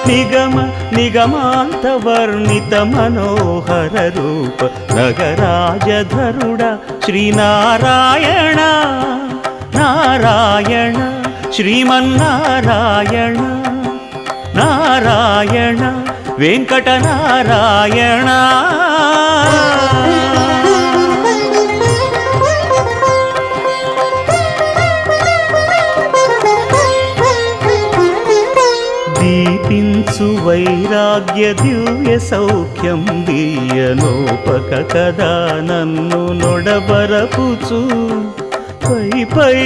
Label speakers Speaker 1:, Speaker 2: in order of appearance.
Speaker 1: నిగమ నిగమాంత వర్ణిత మనోహర రూప నగరాజధరుడ శ్రీనారాయణ నారాయణ శ్రీమన్నారాయణ నారాయణ వెంకటనారాయణ. దీపించు వైరాగ్య దివ్య సౌఖ్యం దీయనోపక కదా నన్ను నొడబరపుచు పై పై